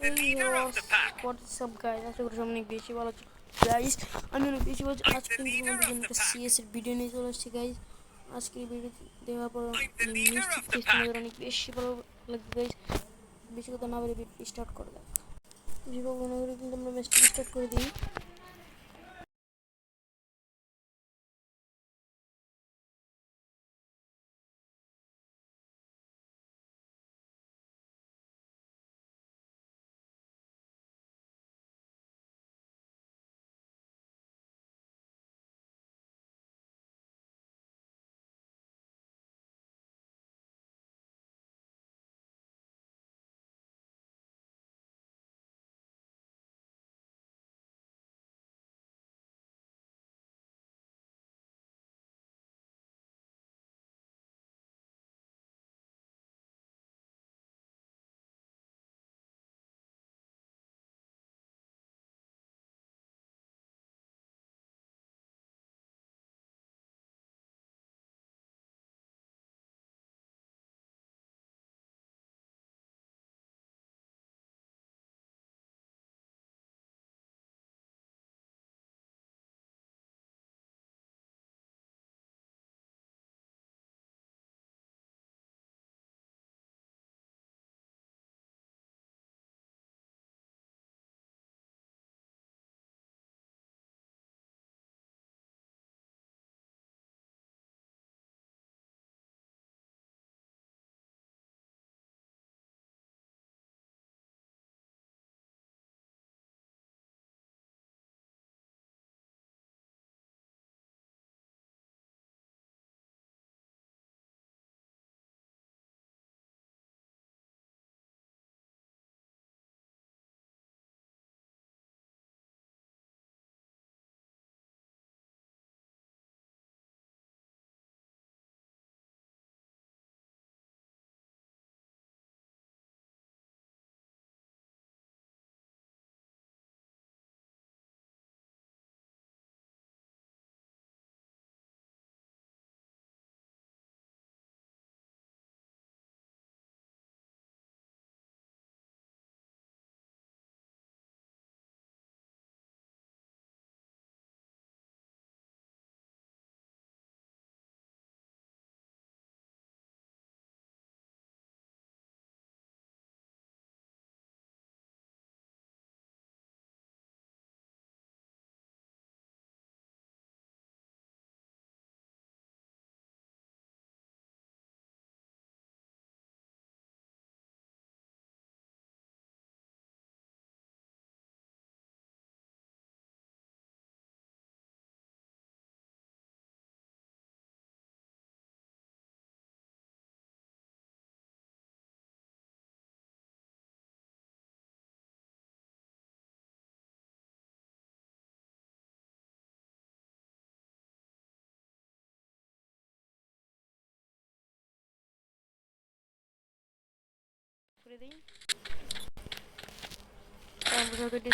What's up guys? আশা করি সবাই অনেক বেশি ভালো আছো গাইস। আমি অনেক বেশি ভালো আছি। আজকে তোমাদের জন্য একটা সিএস এর ভিডিও নিয়ে চলে আসছি গাইস। আজকে ভিডিও দেওয়ার পর মিষ্টি ফেস তোমাদের অনেক বেশি ভালো লাগবে গাইস। বেশি কথা না বলে ভিডিও স্টার্ট করে দাও। বেশি কথা না বলে কিন্তু আমরা ম্যাচটা স্টার্ট করে দিই।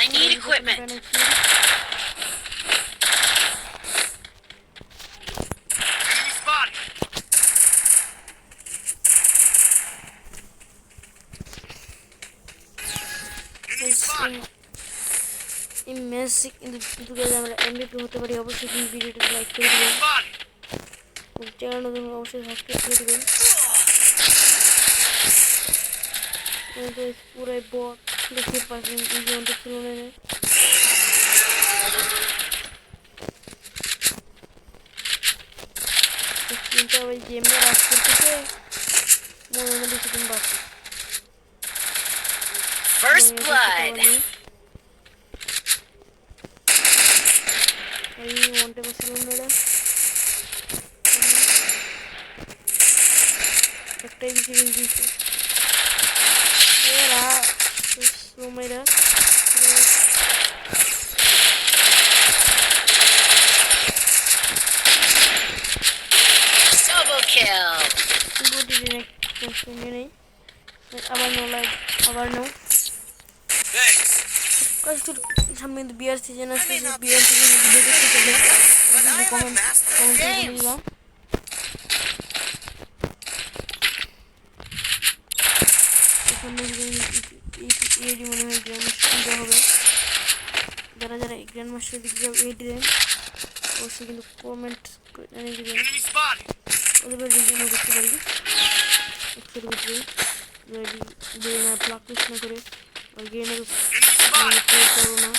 I need equipment. Enemy spotted. Enemy spotted. এই ম্যাচ কিন্তু গাইস আমরা এমভিপি হতে পারি। অবশ্যই কিন্তু ভিডিওটা লাইক করে দিবেন, চ্যানেল নতুন অবশ্যই সাবস্ক্রাইব করে দিবেন। পুরাই বট দেখতে পাচ্ছেন, জীবনটা ছিল না। কিন্তু ওই গেমে রাজ করতেছে মনে মনে কিছুদিন বাকি। First blood. এই ওয়ানটা বসে মেরে একটাই বেশি দিয়েছে এরা মেরা Double kill. নেই আবার নো লাইক আবার নো সামনে কিন্তু বিয়ার সিজন আসছে। বিয়ার সিজন ভিডিও দেখতে চলে কমেন্ট করে দিবা। এখানে মনে হয় গ্র্যান্ড মাস্টার দেওয়া হবে। যারা যারা গ্র্যান্ড মাস্টার দিকে যাও এই দিলেন অবশ্যই কিন্তু কমেন্ট করে জানিয়ে দেবেন। Enemy spotted. ওদের রিজনও করতে পারি একশোর ভিতরে গ্রেনার প্র্যাকটিস না করে আর গ্রেনার Enemy spotted. করবো না।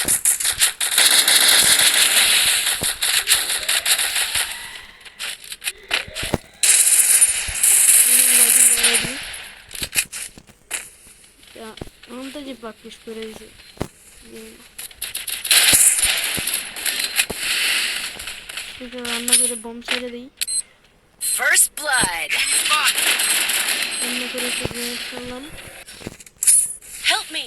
আমি তো যে প্র্যাকটিস করে দিয়েছি রান্না করে বম ছেড়ে দিই। First blood. Enemy spotted. রান্না করে একটু গ্রেনেড করলাম। Help me.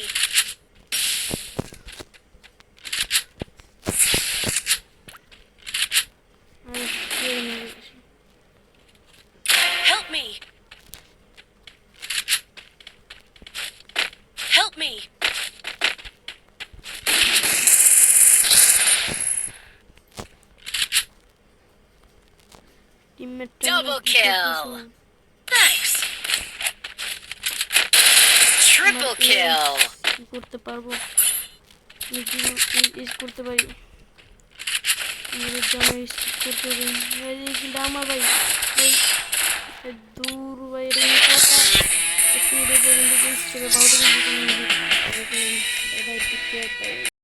আর স্প্রে মেরে দিয়েছি। Help me. Help me. Teammate Double kill. Thanks. Triple kill. কি করতে পারবো করতে পারি করতে কিন্তু আমার ভাই দূর ভাই কথা একটু ভালো